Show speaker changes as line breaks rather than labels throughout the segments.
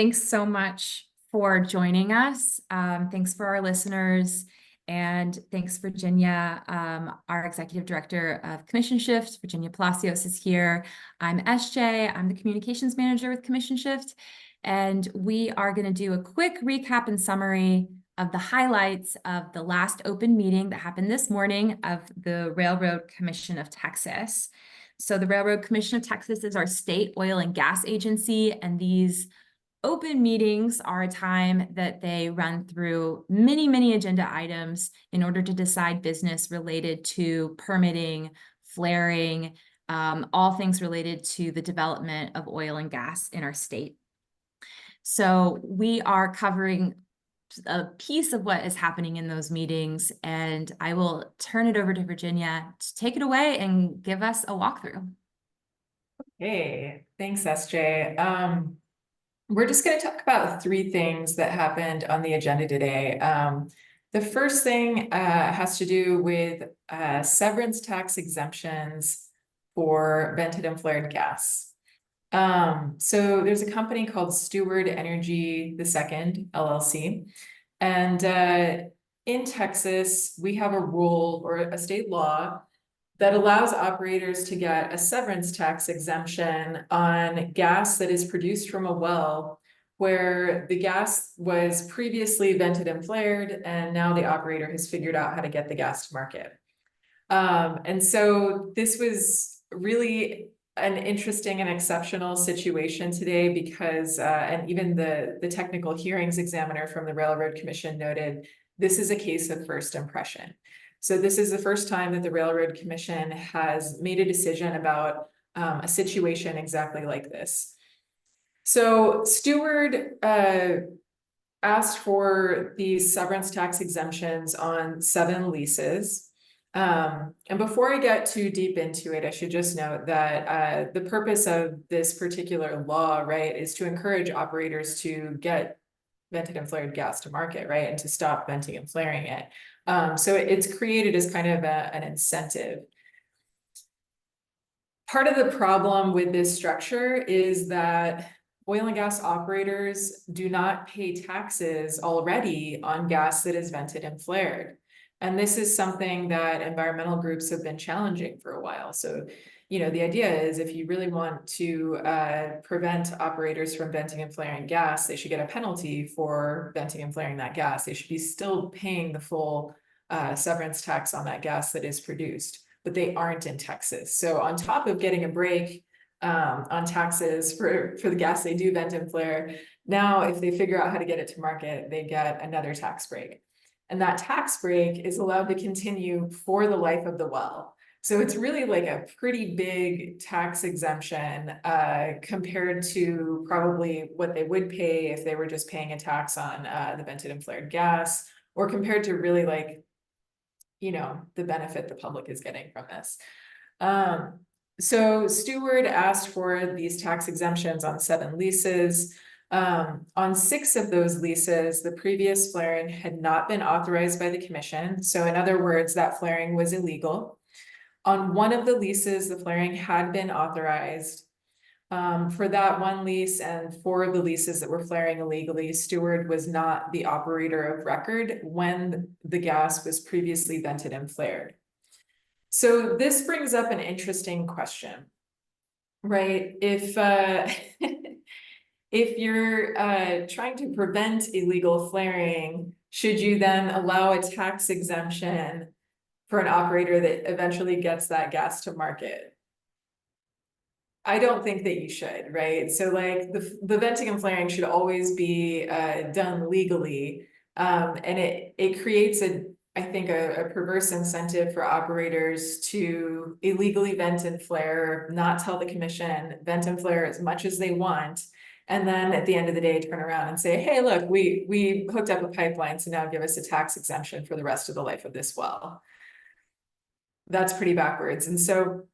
Thanks so much for joining us. Thanks for our listeners, and thanks, Virginia. Our Executive Director of Commission Shift, Virginia Palacios, is here. I'm SJ. I'm the Communications Manager with Commission Shift, and we are going to do a quick recap and summary of the highlights of the last open meeting that happened this morning of the Railroad Commission of Texas. So the Railroad Commission of Texas is our state oil and gas agency, and these open meetings are a time that they run through many agenda items in order to decide business related to permitting, flaring, all things related to the development of oil and gas in our state. So we are covering a piece of what is happening in those meetings, and I will turn it over to Virginia to take it away and give us a walkthrough.
Hey, thanks, SJ. We're just going to talk about three things that happened on the agenda today. The first thing has to do with severance tax exemptions for vented and flared gas. So there's a company called Steward Energy II, LLC. And in Texas, we have a rule or a state law that allows operators to get a severance tax exemption on gas that is produced from a well where the gas was previously vented and flared, and now the operator has figured out how to get the gas to market. And so this was really an interesting and exceptional situation today because, and even the technical hearings examiner from the Railroad Commission noted, this is a case of first impression. So this is the first time that the Railroad Commission has made a decision about a situation exactly like this. So Steward asked for these severance tax exemptions on 7 leases. And before I get too deep into it, I should just note that the purpose of this particular law, right, is to encourage operators to get vented and flared gas to market, right, and to stop venting and flaring it. So it's created as kind of an incentive. Part of the problem with this structure is that oil and gas operators do not pay taxes already on gas that is vented and flared. And this is something that environmental groups have been challenging for a while. So, the idea is if you really want to prevent operators from venting and flaring gas, they should get a penalty for venting and flaring that gas. They should be still paying the full severance tax on that gas that is produced, but they aren't in Texas. So on top of getting a break on taxes for the gas they do vent and flare, now if they figure out how to get it to market, they get another tax break. And that tax break is allowed to continue for the life of the well. So it's really like a pretty big tax exemption compared to probably what they would pay if they were just paying a tax on the vented and flared gas, or compared to really like, the benefit the public is getting from this. So Steward asked for these tax exemptions on 7 leases. On 6 of those leases, the previous flaring had not been authorized by the commission. So in other words, that flaring was illegal. On 1 of the leases, the flaring had been authorized. For that 1 lease and 4 of the leases that were flaring illegally, Steward was not the operator of record when the gas was previously vented and flared. So this brings up an interesting question, right? If if you're trying to prevent illegal flaring, should you then allow a tax exemption for an operator that eventually gets that gas to market? I don't think that you should, right? So like the venting and flaring should always be done legally. And it creates I think a perverse incentive for operators to illegally vent and flare, not tell the commission, vent and flare as much as they want. And then at the end of the day, turn around and say, hey, look, we hooked up a pipeline, so now give us a tax exemption for the rest of the life of this well. That's pretty backwards. And so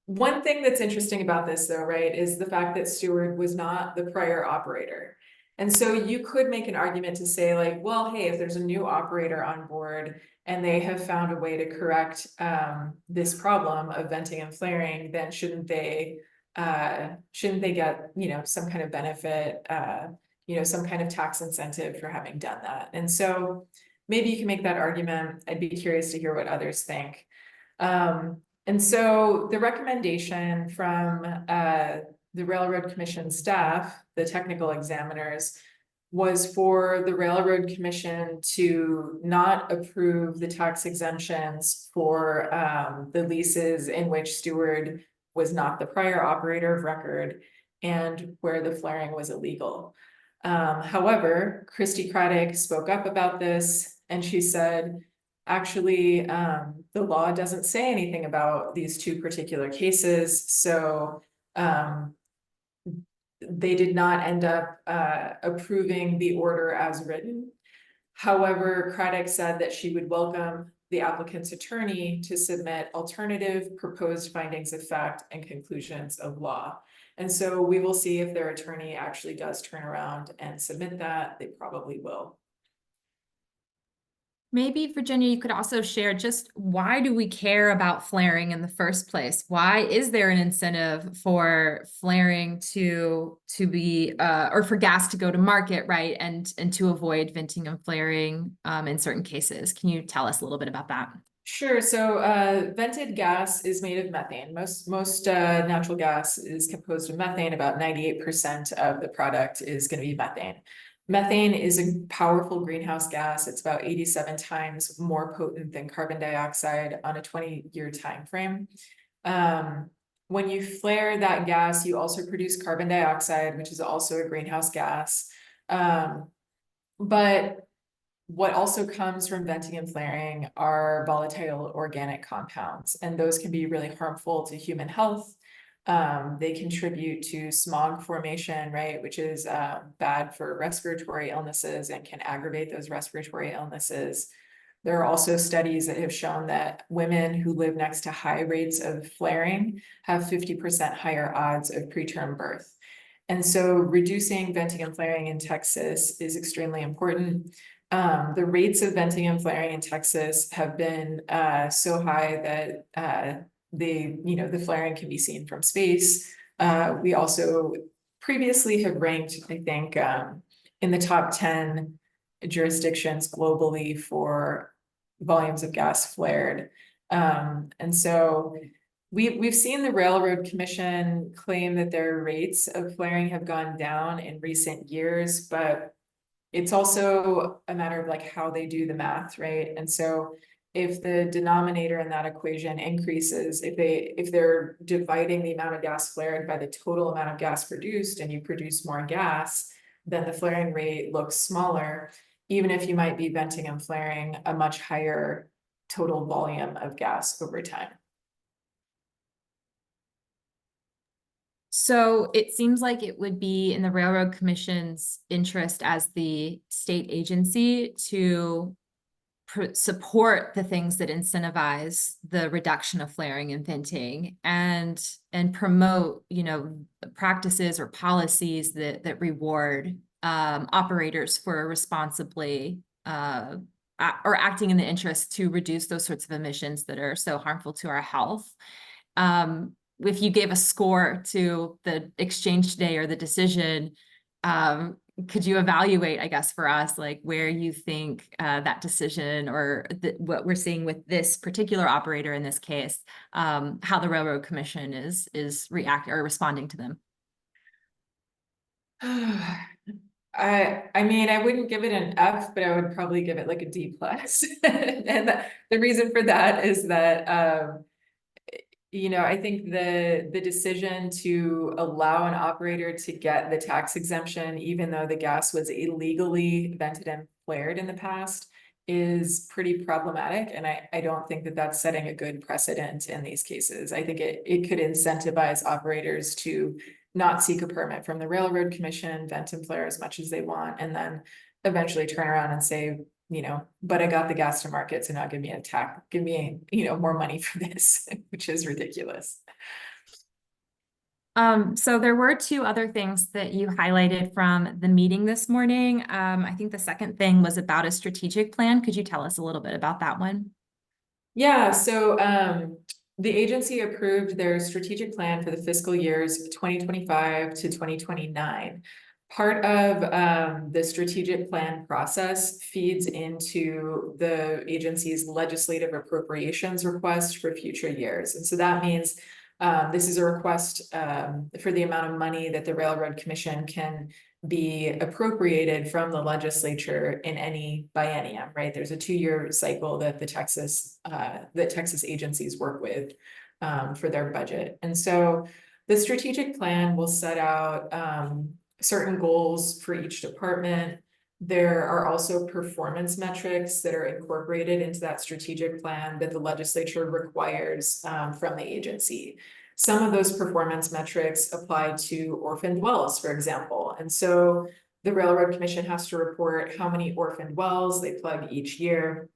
one thing that's interesting about this though, right, is the fact that Steward was not the prior operator. And so you could make an argument to say like, well, hey, if there's a new operator on board and they have found a way to correct this problem of venting and flaring, then shouldn't they shouldn't they get, some kind of benefit, some kind of tax incentive for having done that? And so maybe you can make that argument. I'd be curious to hear what others think. And so the recommendation from the Railroad Commission staff, the technical examiners, was for the Railroad Commission to not approve the tax exemptions for the leases in which Steward was not the prior operator of record and where the flaring was illegal. However, Christy Craddock spoke up about this and she said, actually, the law doesn't say anything about these two particular cases, so they did not end up approving the order as written. However, Craddock said that she would welcome the applicant's attorney to submit alternative proposed findings of fact and conclusions of law. And so we will see if their attorney actually does turn around and submit that. They probably will.
Maybe, Virginia, you could also share just why do we care about flaring in the first place? Why is there an incentive for flaring to be or for gas to go to market, right? And to avoid venting and flaring in certain cases. Can you tell us a little bit about that?
Sure. So vented gas is made of methane. Most natural gas is composed of methane. About 98% of the product is going to be methane. Methane is a powerful greenhouse gas. It's about 87 times more potent than carbon dioxide on a 20-year time frame. When you flare that gas, you also produce carbon dioxide, which is also a greenhouse gas. But what also comes from venting and flaring are volatile organic compounds, and those can be really harmful to human health. They contribute to smog formation, right, which is bad for respiratory illnesses and can aggravate those respiratory illnesses. There are also studies that have shown that women who live next to high rates of flaring have 50% higher odds of preterm birth. And so reducing venting and flaring in Texas is extremely important. The rates of venting and flaring in Texas have been so high that the flaring can be seen from space. We also previously have ranked, I think, in the top 10 jurisdictions globally for volumes of gas flared. And so we've seen the Railroad Commission claim that their rates of flaring have gone down in recent years, but it's also a matter of like how they do the math, right? And so if the denominator in that equation increases, if they're dividing the amount of gas flared by the total amount of gas produced and you produce more gas, then the flaring rate looks smaller, even if you might be venting and flaring a much higher total volume of gas over time.
So it seems like it would be in the Railroad Commission's interest as the state agency to support the things that incentivize the reduction of flaring and venting and promote, practices or policies that reward operators for responsibly or acting in the interest to reduce those sorts of emissions that are so harmful to our health. If you gave a score to the exchange today or the decision, could you evaluate, I guess, for us, like where you think that decision or what we're seeing with this particular operator in this case, how the Railroad Commission is reacting or responding to them?
I mean, I wouldn't give it an F, but I would probably give it like a D+. And the reason for that is that I think the decision to allow an operator to get the tax exemption, even though the gas was illegally vented and flared in the past, is pretty problematic. And I don't think that that's setting a good precedent in these cases. I think it could incentivize operators to not seek a permit from the Railroad Commission, vent and flare as much as they want, and then eventually turn around and say, but I got the gas to market, so now give me more money for this, which is ridiculous.
So there were two other things that you highlighted from the meeting this morning. I think the second thing was about a strategic plan. Could you tell us a little bit about that one?
Yeah, so The agency approved their strategic plan for the fiscal years 2025 to 2029. Part of the strategic plan process feeds into the agency's legislative appropriations request for future years. And so that means this is a request for the amount of money that the Railroad Commission can be appropriated from the legislature in any biennium, right? There's a 2-year cycle that the Texas agencies work with for their budget. And so the strategic plan will set out certain goals for each department. There are also performance metrics that are incorporated into that strategic plan that the legislature requires from the agency. Some of those performance metrics apply to orphaned wells, for example. And so the Railroad Commission has to report how many orphaned wells they plug each year.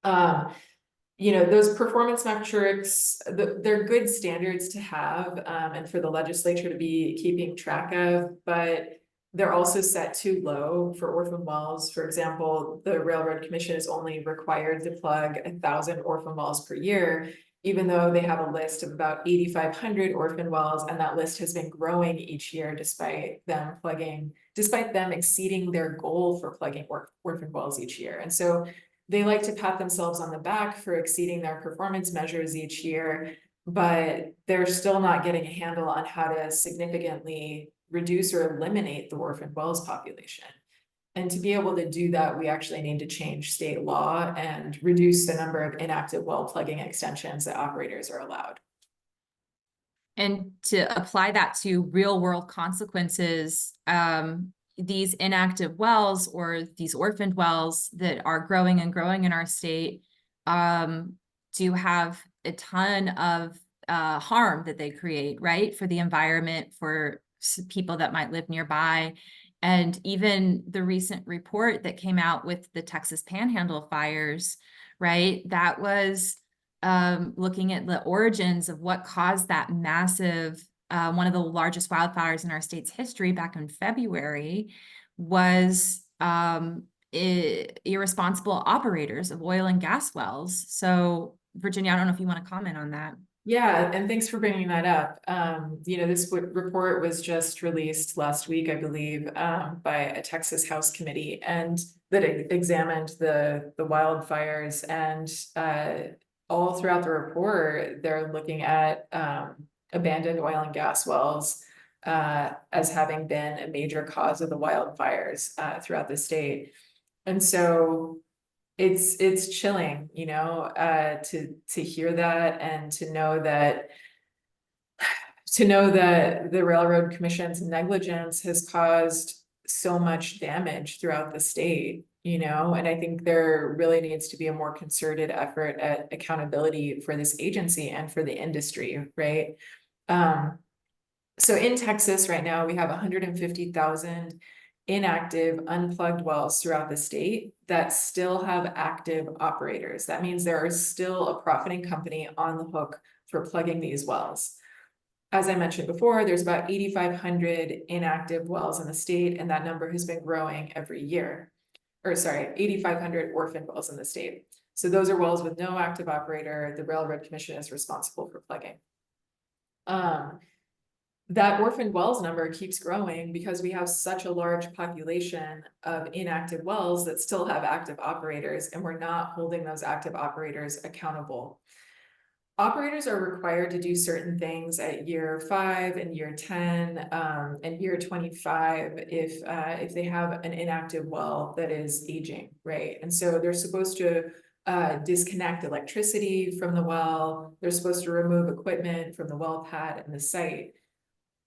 You know, those performance metrics, they're good standards to have and for the legislature to be keeping track of, but they're also set too low for orphan wells. For example, the Railroad Commission is only required to plug 1,000 orphan wells per year, even though they have a list of about 8,500 orphan wells, and that list has been growing each year despite them exceeding their goal for plugging orphan wells each year. And so they like to pat themselves on the back for exceeding their performance measures each year, but they're still not getting a handle on how to significantly reduce or eliminate the orphan wells population. And to be able to do that, we actually need to change state law and reduce the number of inactive well plugging extensions that operators are allowed.
And to apply that to real world consequences, these inactive wells or these orphaned wells that are growing and growing in our state do have a ton of harm that they create, right? For the environment, for people that might live nearby. And even the recent report that came out with the Texas Panhandle fires, right? That was looking at the origins of what caused that massive, one of the largest wildfires in our state's history back in February, was irresponsible operators of oil and gas wells. So Virginia, I don't know if you want to comment on that.
Yeah, and thanks for bringing that up. You know, this report was just released last week, I believe, by a Texas House committee, and that examined the wildfires. And all throughout the report, they're looking at abandoned oil and gas wells as having been a major cause of the wildfires throughout the state. And so it's chilling, you know, to hear that, and to know that the Railroad Commission's negligence has caused so much damage throughout the state, you know. And I think there really needs to be a more concerted effort at accountability for this agency and for the industry, right? So in Texas right now, we have 150,000 inactive unplugged wells throughout the state that still have active operators. That means there is still a profiting company on the hook for plugging these wells. As I mentioned before, there's about 8,500 inactive wells in the state, and that number has been growing every year. Or sorry, 8,500 orphan wells in the state. So those are wells with no active operator. The Railroad Commission is responsible for plugging. That orphaned wells number keeps growing because we have such a large population of inactive wells that still have active operators, and we're not holding those active operators accountable. Operators are required to do certain things at year 5 and year 10 and year 25 if they have an inactive well that is aging, right? And so they're supposed to disconnect electricity from the well. They're supposed to remove equipment from the well pad and the site.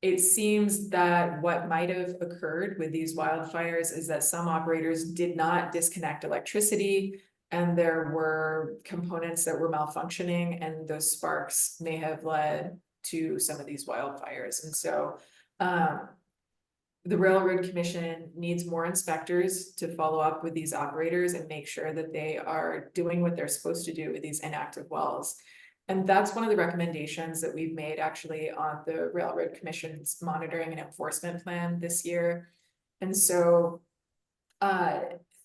It seems that what might have occurred with these wildfires is that some operators did not disconnect electricity, and there were components that were malfunctioning, and those sparks may have led to some of these wildfires. And so the Railroad Commission needs more inspectors to follow up with these operators and make sure that they are doing what they're supposed to do with these inactive wells. And that's one of the recommendations that we've made actually on the Railroad Commission's monitoring and enforcement plan this year. And so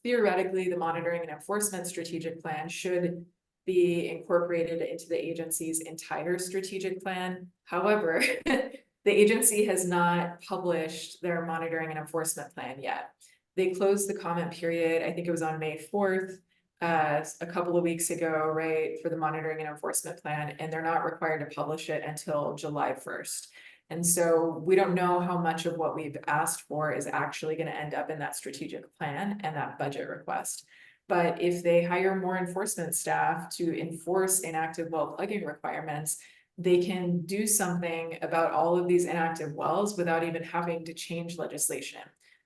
theoretically, the monitoring and enforcement strategic plan should be incorporated into the agency's entire strategic plan. However, the agency has not published their monitoring and enforcement plan yet. They closed the comment period, I think it was on May 4th, a couple of weeks ago, right, for the monitoring and enforcement plan, and they're not required to publish it until July 1st. And so we don't know how much of what we've asked for is actually going to end up in that strategic plan and that budget request. But if they hire more enforcement staff to enforce inactive well plugging requirements, they can do something about all of these inactive wells without even having to change legislation.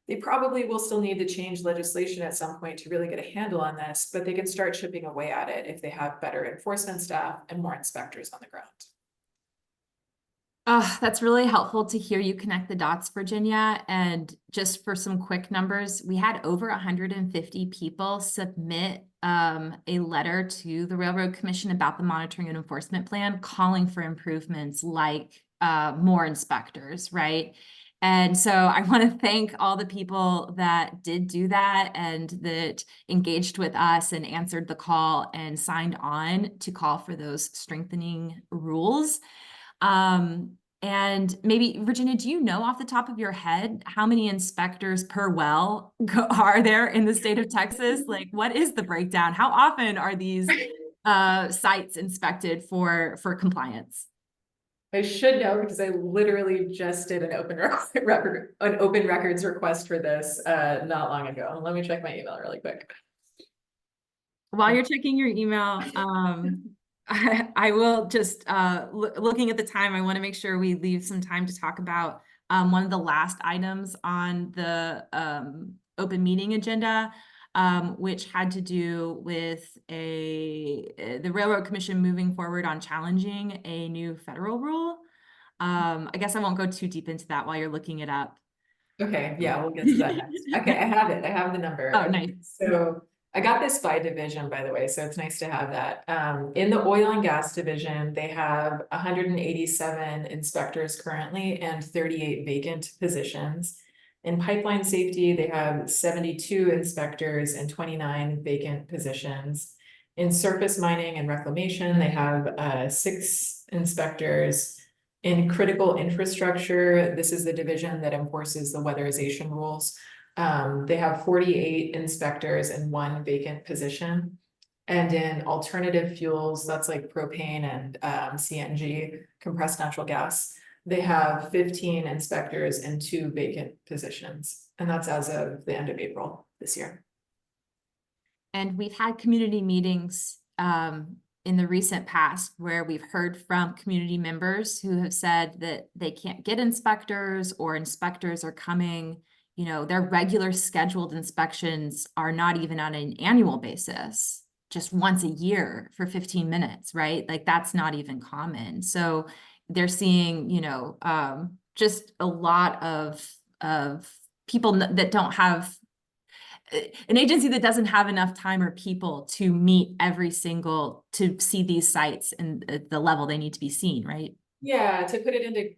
They probably will still need to change legislation at some point to really get a handle on this, but they can start chipping away at it if they have better enforcement staff and more inspectors on the ground.
That's really helpful to hear you connect the dots, Virginia. And just for some quick numbers, we had over 150 people submit a letter to the Railroad Commission about the monitoring and enforcement plan, calling for improvements like more inspectors, right? And so I want to thank all the people that did do that and that engaged with us and answered the call and signed on to call for those strengthening rules. And maybe, Virginia, do you know off the top of your head how many inspectors per well are there in the state of Texas? Like, what is the breakdown? How often are these sites inspected for compliance?
I should know because I literally just did an open records request for this not long ago. Let me check my email really quick.
While you're checking your email, I will just, looking at the time, I want to make sure we leave some time to talk about one of the last items on the open meeting agenda, which had to do with the Railroad Commission moving forward on challenging a new federal rule. I guess I won't go too deep into that while you're looking it up.
Okay, yeah, we'll get to that next. Okay, I have it. I have the number.
Oh,
Okay,
nice.
so I got this by division, by the way, so it's nice to have that. In the oil and gas division, they have 187 inspectors currently and 38 vacant positions. In pipeline safety, they have 72 inspectors and 29 vacant positions. In surface mining and reclamation, they have 6 inspectors. In critical infrastructure, this is the division that enforces the weatherization rules. They have 48 inspectors and 1 vacant position. And in alternative fuels, that's like propane and CNG, compressed natural gas, they have 15 inspectors and 2 vacant positions. And that's as of the end of April this year.
And we've had community meetings in the recent past where we've heard from community members who have said that they can't get inspectors or inspectors are coming, you know, their regular scheduled inspections are not even on an annual basis, just once a year for 15 minutes, right? Like that's not even common. So they're seeing, you know, just a lot of people that don't have an agency that doesn't have enough time or people to meet to see these sites and the level they need to be seen, right?
Yeah, to put it into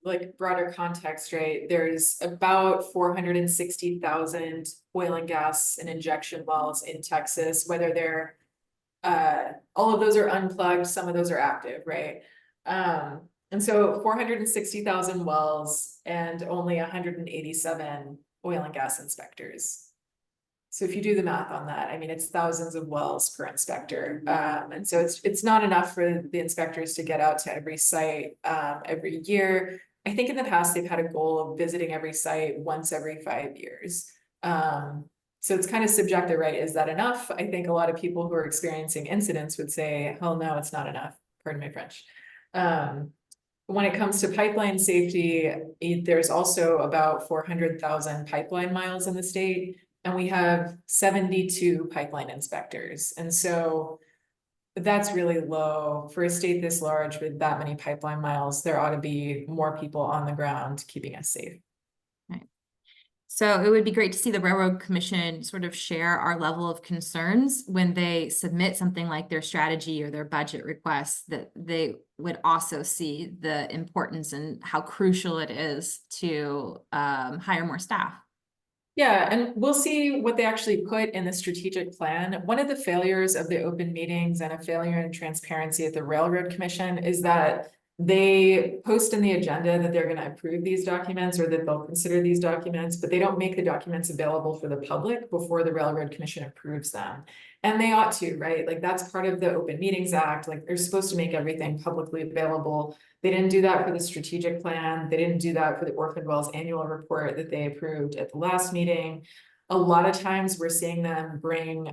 like broader context, right? There's about 460,000 oil and gas and injection wells in Texas, whether they're all of those are unplugged, some of those are active, right? And so 460,000 wells and only 187 oil and gas inspectors. So if you do the math on that, I mean, it's thousands of wells per inspector. And so it's not enough for the inspectors to get out to every site every year. I think in the past, they've had a goal of visiting every site once every 5 years. So it's kind of subjective, right? Is that enough? I think a lot of people who are experiencing incidents would say, hell no, it's not enough. Pardon my French. When it comes to pipeline safety, there's also about 400,000 pipeline miles in the state. And we have 72 pipeline inspectors. And so that's really low for a state this large with that many pipeline miles. There ought to be more people on the ground keeping us safe.
Right. So it would be great to see the Railroad Commission sort of share our level of concerns when they submit something like their strategy or their budget requests, that they would also see the importance and how crucial it is to hire more staff.
Yeah, and we'll see what they actually put in the strategic plan. One of the failures of the open meetings and a failure in transparency at the Railroad Commission is that they post in the agenda that they're gonna approve these documents or that they'll consider these documents, but they don't make the documents available for the public before the Railroad Commission approves them. And they ought to, right? Like that's part of the Open Meetings Act, like they're supposed to make everything publicly available. They didn't do that for the strategic plan. They didn't do that for the Orphan Wells annual report that they approved at the last meeting. A lot of times we're seeing them bring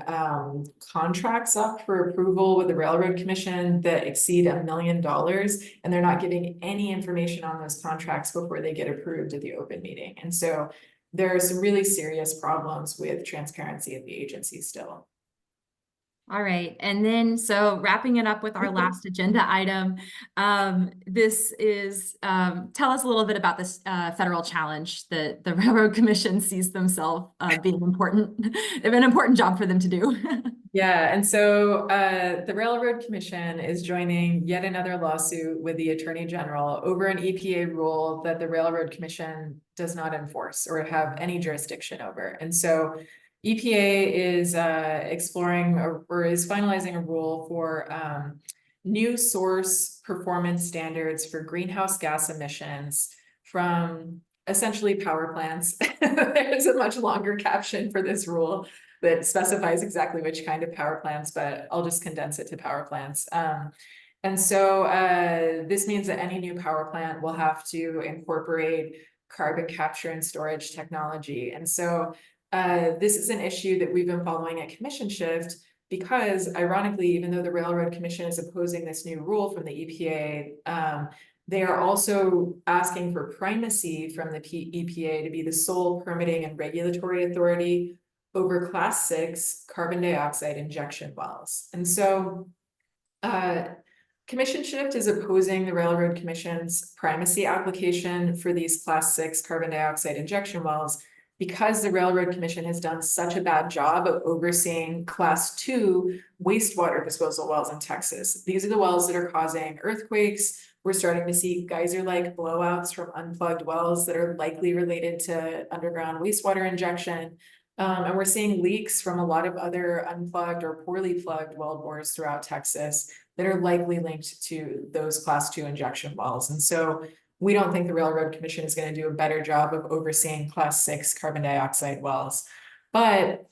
contracts up for approval with the Railroad Commission that exceed $1 million, and they're not giving any information on those contracts before they get approved at the open meeting. And so there are some really serious problems with transparency at the agency still.
All right, and then so wrapping it up with our last agenda item, this is tell us a little bit about this federal challenge that the Railroad Commission sees themselves being important. They have an important job for them to do.
Yeah, and so the Railroad Commission is joining yet another lawsuit with the Attorney General over an EPA rule that the Railroad Commission does not enforce or have any jurisdiction over. And so EPA is exploring or is finalizing a rule for new source performance standards for greenhouse gas emissions from essentially power plants. There's a much longer caption for this rule that specifies exactly which kind of power plants, but I'll just condense it to power plants. And so this means that any new power plant will have to incorporate carbon capture and storage technology. And so this is an issue that we've been following at Commission Shift because ironically, even though the Railroad Commission is opposing this new rule from the EPA, they are also asking for primacy from the EPA to be the sole permitting and regulatory authority over Class 6 carbon dioxide injection wells. And so Commission Shift is opposing the Railroad Commission's primacy application for these Class 6 carbon dioxide injection wells because the Railroad Commission has done such a bad job of overseeing Class 2 wastewater disposal wells in Texas. These are the wells that are causing earthquakes. We're starting to see geyser-like blowouts from unplugged wells that are likely related to underground wastewater injection. And we're seeing leaks from a lot of other unplugged or poorly plugged well bores throughout Texas that are likely linked to those Class 2 injection wells. And so we don't think the Railroad Commission is going to do a better job of overseeing Class 6 carbon dioxide wells. But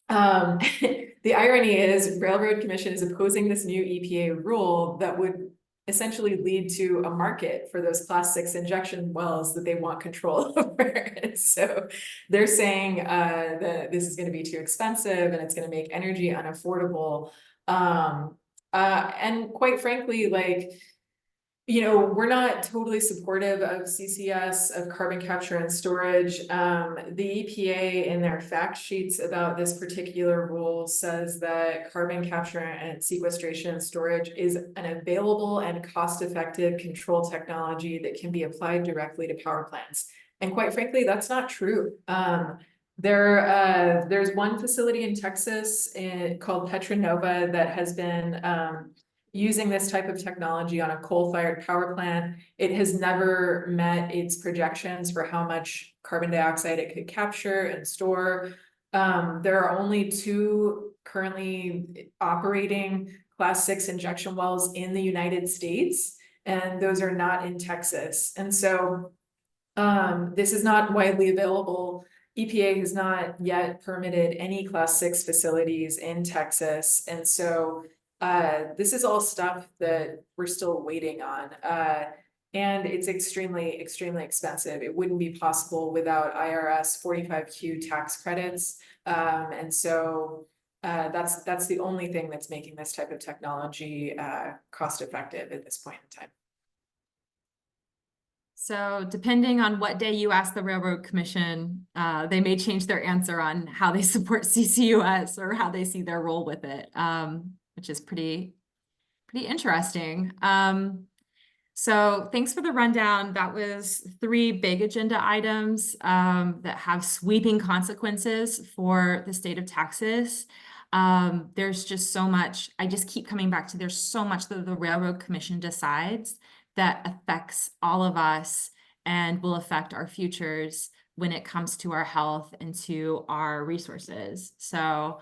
the irony is Railroad Commission is opposing this new EPA rule that would essentially lead to a market for those Class 6 injection wells that they want control over. And so they're saying that this is going to be too expensive and it's going to make energy unaffordable. And quite frankly, like, you know, we're not totally supportive of CCS, of carbon capture and storage. The EPA in their fact sheets about this particular rule says that carbon capture and sequestration and storage is an available and cost-effective control technology that can be applied directly to power plants. And quite frankly, that's not true. There's one facility in Texas called Petra Nova that has been using this type of technology on a coal-fired power plant. It has never met its projections for how much carbon dioxide it could capture and store. There are only 2 currently operating Class 6 injection wells in the United States, and those are not in Texas. And so this is not widely available. EPA has not yet permitted any Class 6 facilities in Texas. And so this is all stuff that we're still waiting on. And it's extremely, extremely expensive. It wouldn't be possible without IRS 45Q tax credits. And so that's the only thing that's making this type of technology cost effective at this point in time.
So depending on what day you ask the Railroad Commission, they may change their answer on how they support CCUS or how they see their role with it, which is pretty interesting. So thanks for the rundown. That was 3 big agenda items that have sweeping consequences for the state of Texas. There's just so much, I just keep coming back to there's so much that the Railroad Commission decides that affects all of us and will affect our futures when it comes to our health and to our resources. So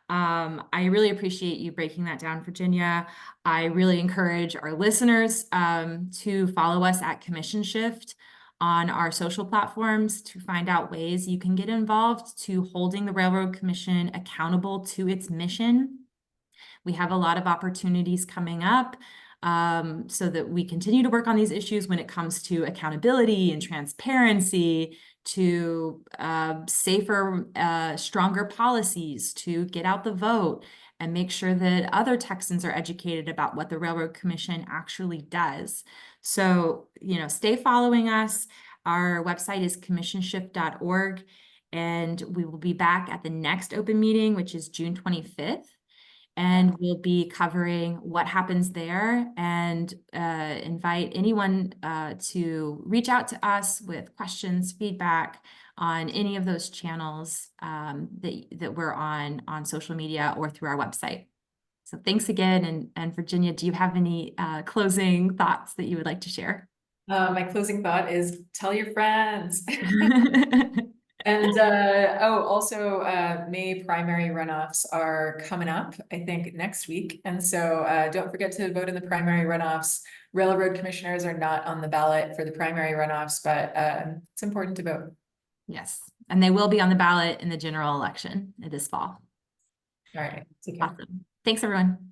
I really appreciate you breaking that down, Virginia. I really encourage our listeners to follow us at Commission Shift on our social platforms to find out ways you can get involved to holding the Railroad Commission accountable to its mission. We have a lot of opportunities coming up so that we continue to work on these issues when it comes to accountability and transparency, to safer, stronger policies, to get out the vote and make sure that other Texans are educated about what the Railroad Commission actually does. So, stay following us. Our website is commissionshift.org, and we will be back at the next open meeting, which is June 25th. And we'll be covering what happens there and invite anyone to reach out to us with questions, feedback on any of those channels that we're on social media or through our website. So thanks again. And Virginia, do you have any closing thoughts that you would like to share?
My closing thought is tell your friends. And also May primary runoffs are coming up, I think, next week. And so don't forget to vote in the primary runoffs. Railroad commissioners are not on the ballot for the primary runoffs, but it's important to vote.
Yes, and they will be on the ballot in the general election this fall.
All right. Take care.
Awesome. Thanks, everyone.